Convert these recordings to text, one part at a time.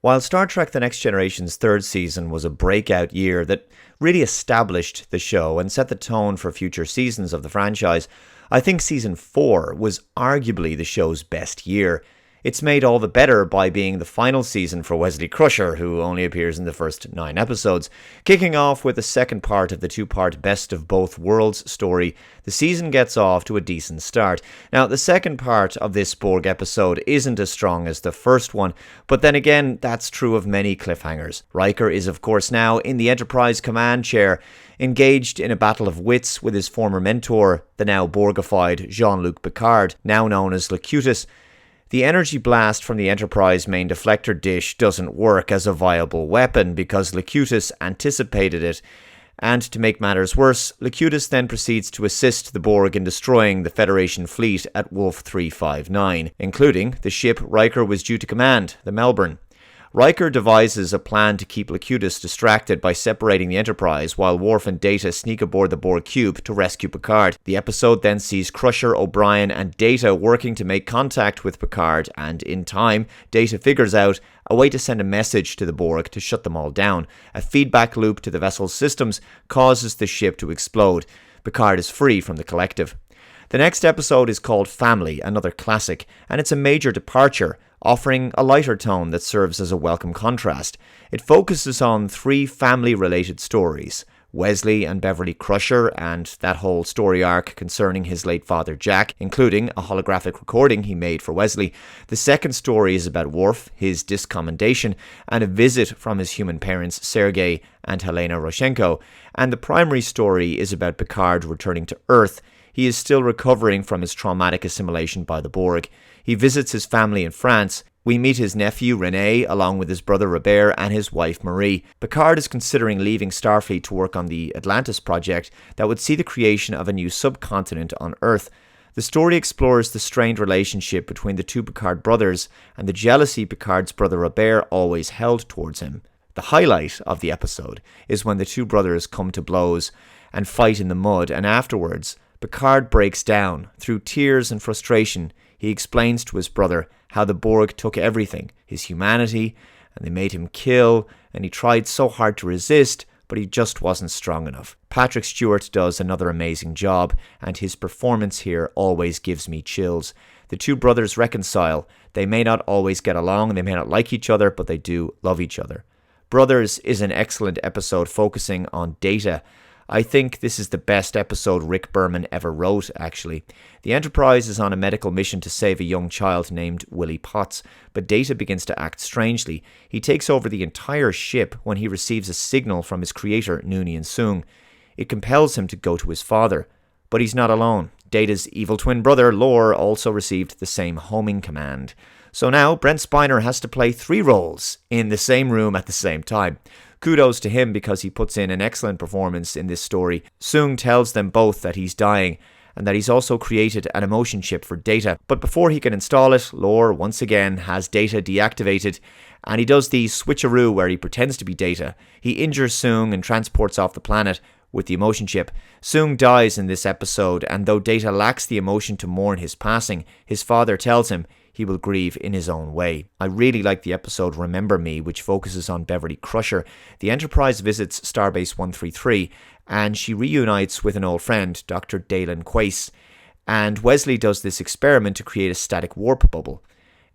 While Star Trek The Next Generation's third season was a breakout year that really established the show and set the tone for future seasons of the franchise, I think Season 4 was arguably the show's best year. It's made all the better by being the final season for Wesley Crusher, who only appears in the first 9 episodes. Kicking off with the second part of the 2-part Best of Both Worlds story, the season gets off to a decent start. Now, the second part of this Borg episode isn't as strong as the first one, but then again, that's true of many cliffhangers. Riker is of course now in the Enterprise command chair, engaged in a battle of wits with his former mentor, the now Borgified Jean-Luc Picard, now known as Locutus. The energy blast from the Enterprise main deflector dish doesn't work as a viable weapon because Locutus anticipated it, and to make matters worse, Locutus then proceeds to assist the Borg in destroying the Federation fleet at Wolf 359, including the ship Riker was due to command, the Melbourne. Riker devises a plan to keep Locutus distracted by separating the Enterprise while Worf and Data sneak aboard the Borg cube to rescue Picard. The episode then sees Crusher, O'Brien and Data working to make contact with Picard, and in time, Data figures out a way to send a message to the Borg to shut them all down. A feedback loop to the vessel's systems causes the ship to explode. Picard is free from the collective. The next episode is called Family, another classic, and it's a major departure, offering a lighter tone that serves as a welcome contrast. It focuses on 3 family-related stories: Wesley and Beverly Crusher and that whole story arc concerning his late father Jack, including a holographic recording he made for Wesley. The second story is about Worf, his discommendation, and a visit from his human parents Sergei and Helena Roshenko. And the primary story is about Picard returning to Earth. He is still recovering from his traumatic assimilation by the Borg. He visits his family in France. We meet his nephew René, along with his brother Robert and his wife Marie. Picard is considering leaving Starfleet to work on the Atlantis project that would see the creation of a new subcontinent on Earth. The story explores the strained relationship between the 2 Picard brothers and the jealousy Picard's brother Robert always held towards him. The highlight of the episode is when the 2 brothers come to blows and fight in the mud, and afterwards, Picard breaks down. Through tears and frustration, he explains to his brother how the Borg took everything, his humanity, and they made him kill, and he tried so hard to resist, but he just wasn't strong enough. Patrick Stewart does another amazing job, and his performance here always gives me chills. The 2 brothers reconcile. They may not always get along, they may not like each other, but they do love each other. Brothers is an excellent episode focusing on Data. I think this is the best episode Rick Berman ever wrote, actually. The Enterprise is on a medical mission to save a young child named Willie Potts, but Data begins to act strangely. He takes over the entire ship when he receives a signal from his creator, Noonien Soong. It compels him to go to his father, but he's not alone. Data's evil twin brother, Lore, also received the same homing command. So now Brent Spiner has to play 3 roles in the same room at the same time. Kudos to him because he puts in an excellent performance in this story. Soong tells them both that he's dying and that he's also created an emotion chip for Data. But before he can install it, Lore once again has Data deactivated, and he does the switcheroo where he pretends to be Data. He injures Soong and transports off the planet with the emotion chip. Soong dies in this episode, and though Data lacks the emotion to mourn his passing, his father tells him he will grieve in his own way. I really like the episode Remember Me, which focuses on Beverly Crusher. The Enterprise visits Starbase 133, and she reunites with an old friend, Dr. Dalen Quace. And Wesley does this experiment to create a static warp bubble.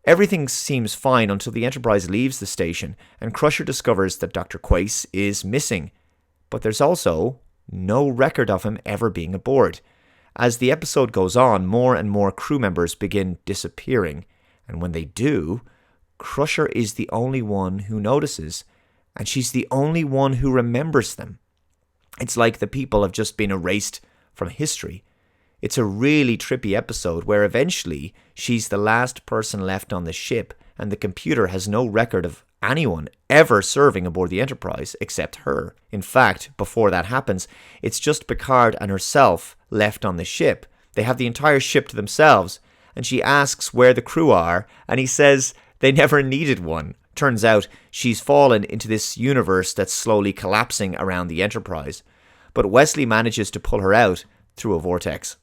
Everything seems fine until the Enterprise leaves the station, and Crusher discovers that Dr. Quace is missing. But there's also no record of him ever being aboard. As the episode goes on, more and more crew members begin disappearing, and when they do, Crusher is the only one who notices, and she's the only one who remembers them. It's like the people have just been erased from history. It's a really trippy episode where eventually she's the last person left on the ship, and the computer has no record of anyone ever serving aboard the Enterprise except her. In fact, before that happens, it's just Picard and herself left on the ship. They have the entire ship to themselves, and she asks where the crew are, and he says they never needed one. Turns out she's fallen into this universe that's slowly collapsing around the Enterprise. But Wesley manages to pull her out through a vortex.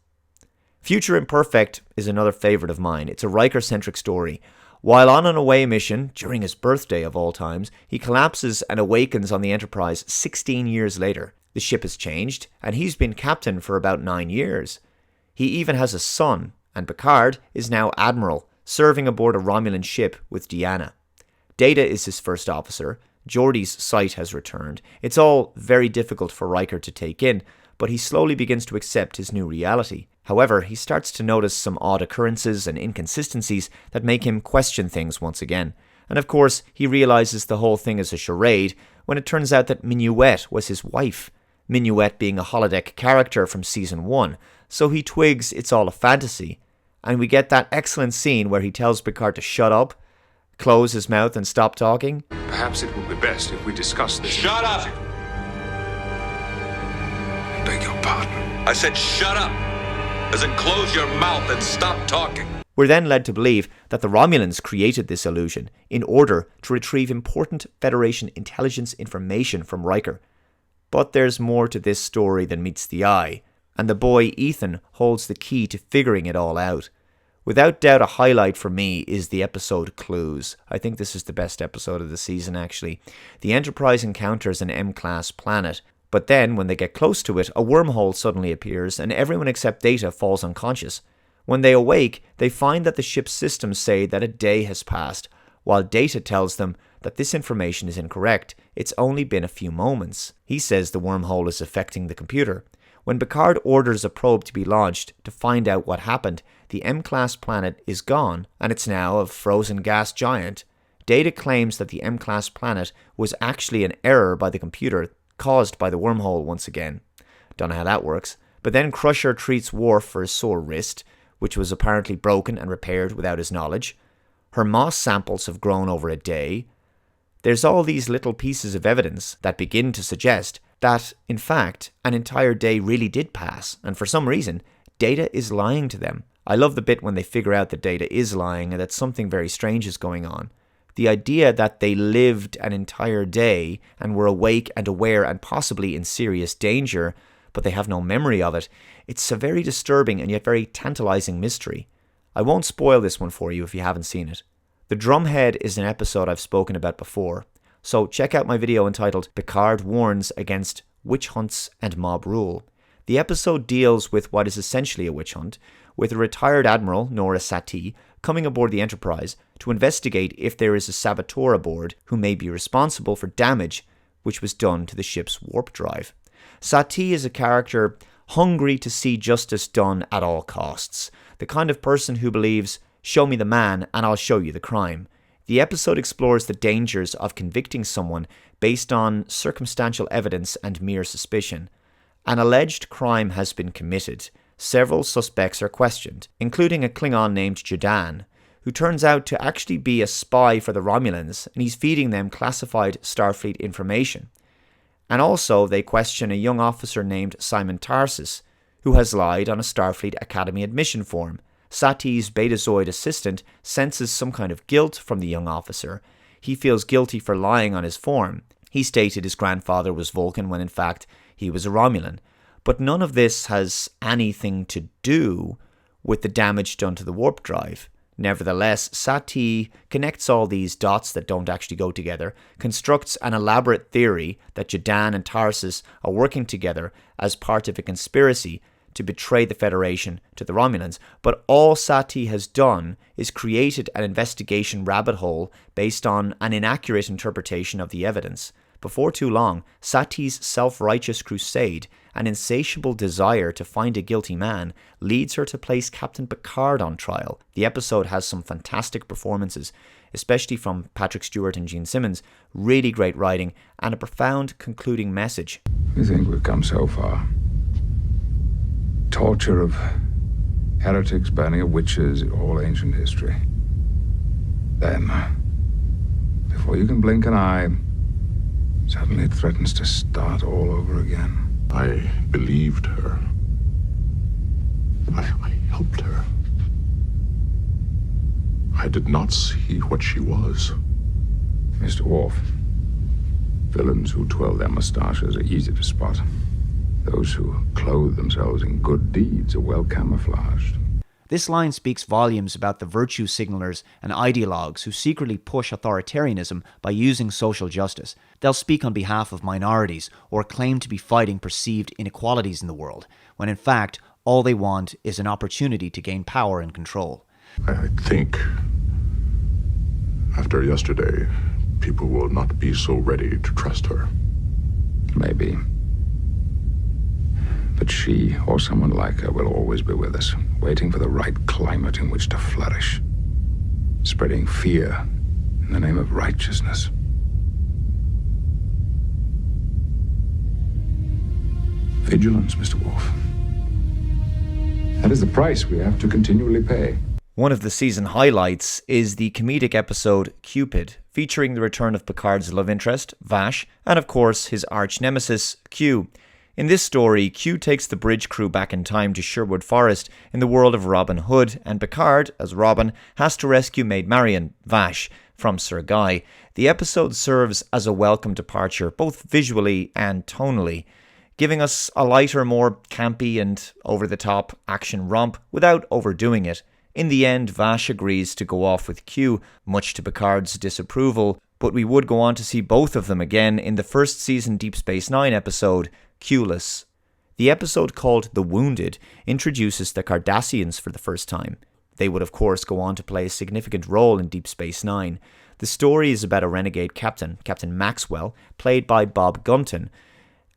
Future Imperfect is another favourite of mine. It's a Riker-centric story. While on an away mission, during his birthday of all times, he collapses and awakens on the Enterprise 16 years later. The ship has changed, and he's been captain for about 9 years. He even has a son, and Picard is now admiral, serving aboard a Romulan ship with Deanna. Data is his first officer. Geordi's sight has returned. It's all very difficult for Riker to take in, but he slowly begins to accept his new reality. However, he starts to notice some odd occurrences and inconsistencies that make him question things once again. And of course, he realizes the whole thing is a charade when it turns out that Minuet was his wife. Minuet being a holodeck character from Season 1, so he twigs it's all a fantasy. And we get that excellent scene where he tells Picard to shut up, close his mouth and stop talking. Perhaps it will be best if we discuss this. Shut up! I beg your pardon. I said shut up! As in close your mouth and stop talking. We're then led to believe that the Romulans created this illusion in order to retrieve important Federation intelligence information from Riker. But there's more to this story than meets the eye, and the boy Ethan holds the key to figuring it all out. Without doubt, a highlight for me is the episode Clues. I think this is the best episode of the season, actually. The Enterprise encounters an M-class planet, but then, when they get close to it, a wormhole suddenly appears and everyone except Data falls unconscious. When they awake, they find that the ship's systems say that a day has passed, while Data tells them that this information is incorrect. It's only been a few moments. He says the wormhole is affecting the computer. When Picard orders a probe to be launched to find out what happened, the M-class planet is gone, and it's now a frozen gas giant. Data claims that the M-class planet was actually an error by the computer, caused by the wormhole once again. Don't know how that works. But then Crusher treats Worf for his sore wrist, which was apparently broken and repaired without his knowledge. Her moss samples have grown over a day. There's all these little pieces of evidence that begin to suggest that, in fact, an entire day really did pass, and for some reason, Data is lying to them. I love the bit when they figure out that Data is lying and that something very strange is going on. The idea that they lived an entire day and were awake and aware and possibly in serious danger, but they have no memory of it, it's a very disturbing and yet very tantalizing mystery. I won't spoil this one for you if you haven't seen it. The Drumhead is an episode I've spoken about before, so check out my video entitled Picard Warns Against Witch Hunts and Mob Rule. The episode deals with what is essentially a witch hunt, with a retired admiral, Nora Satie, coming aboard the Enterprise to investigate if there is a saboteur aboard who may be responsible for damage which was done to the ship's warp drive. Satie is a character hungry to see justice done at all costs, the kind of person who believes, show me the man and I'll show you the crime. The episode explores the dangers of convicting someone based on circumstantial evidence and mere suspicion. An alleged crime has been committed. Several suspects are questioned, including a Klingon named Jadan, who turns out to actually be a spy for the Romulans, and he's feeding them classified Starfleet information. And also, they question a young officer named Simon Tarsis, who has lied on a Starfleet Academy admission form. Satie's Betazoid assistant senses some kind of guilt from the young officer. He feels guilty for lying on his form. He stated his grandfather was Vulcan when in fact he was a Romulan. But none of this has anything to do with the damage done to the warp drive. Nevertheless, Satie connects all these dots that don't actually go together, constructs an elaborate theory that Jadan and Tarsis are working together as part of a conspiracy to betray the Federation to the Romulans. But all Satie has done is created an investigation rabbit hole based on an inaccurate interpretation of the evidence. Before too long, Satie's self-righteous crusade, an insatiable desire to find a guilty man, leads her to place Captain Picard on trial. The episode has some fantastic performances, especially from Patrick Stewart and Gene Simmons, really great writing, and a profound concluding message. We think we've come so far. Torture of heretics, burning of witches, all ancient history. Then, before you can blink an eye, suddenly it threatens to start all over again. I believed her. I helped her. I did not see what she was. Mr. Worf, villains who twirl their mustaches are easy to spot. Those who clothe themselves in good deeds are well camouflaged. This line speaks volumes about the virtue signalers and ideologues who secretly push authoritarianism by using social justice. They'll speak on behalf of minorities or claim to be fighting perceived inequalities in the world, when in fact, all they want is an opportunity to gain power and control. I think after yesterday, people will not be so ready to trust her. Maybe. But she, or someone like her, will always be with us, waiting for the right climate in which to flourish, spreading fear in the name of righteousness. Vigilance, Mr. Wolf. That is the price we have to continually pay. One of the season highlights is the comedic episode Cupid, featuring the return of Picard's love interest, Vash, and of course his arch-nemesis, Q. In this story, Q takes the bridge crew back in time to Sherwood Forest in the world of Robin Hood, and Picard, as Robin, has to rescue Maid Marian, Vash, from Sir Guy. The episode serves as a welcome departure, both visually and tonally, giving us a lighter, more campy and over-the-top action romp without overdoing it. In the end, Vash agrees to go off with Q, much to Picard's disapproval, but we would go on to see both of them again in the first season Deep Space Nine episode, Q-less. The episode called The Wounded introduces the Cardassians for the first time. They would of course go on to play a significant role in Deep Space Nine. The story is about a renegade captain, Captain Maxwell, played by Bob Gunton,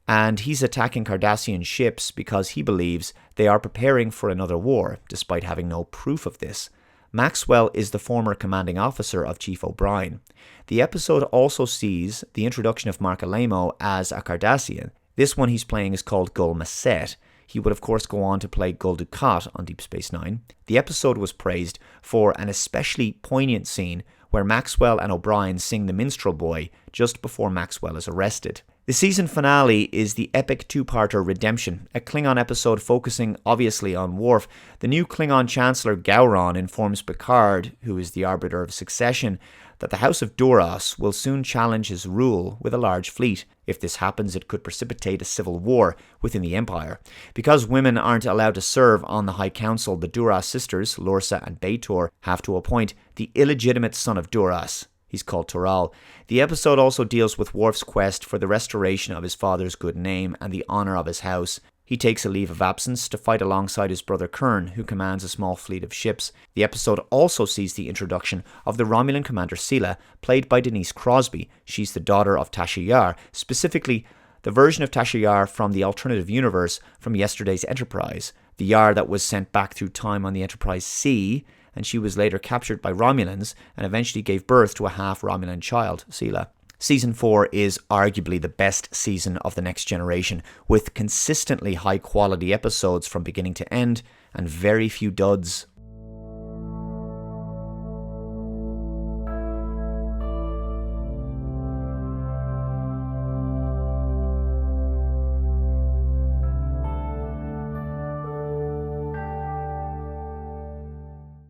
and he's attacking Cardassian ships because he believes they are preparing for another war, despite having no proof of this. Maxwell is the former commanding officer of Chief O'Brien. The episode also sees the introduction of Marc Alaimo as a Cardassian. This one he's playing is called Gul Macet. He would of course go on to play Gul Dukat on Deep Space Nine. The episode was praised for an especially poignant scene where Maxwell and O'Brien sing The Minstrel Boy just before Maxwell is arrested. The season finale is the epic two-parter Redemption, a Klingon episode focusing obviously on Worf. The new Klingon Chancellor Gowron informs Picard, who is the arbiter of succession, that the House of Duras will soon challenge his rule with a large fleet. If this happens, it could precipitate a civil war within the Empire. Because women aren't allowed to serve on the High Council, the Duras sisters, Lorsa and B'Etor, have to appoint the illegitimate son of Duras. He's called Toral. The episode also deals with Worf's quest for the restoration of his father's good name and the honour of his house. He takes a leave of absence to fight alongside his brother Kern, who commands a small fleet of ships. The episode also sees the introduction of the Romulan commander Sela, played by Denise Crosby. She's the daughter of Tasha Yar, specifically the version of Tasha Yar from the alternative universe from yesterday's Enterprise, the Yar that was sent back through time on the Enterprise C, and she was later captured by Romulans and eventually gave birth to a half-Romulan child, Sela. Season 4 is arguably the best season of The Next Generation, with consistently high-quality episodes from beginning to end and very few duds.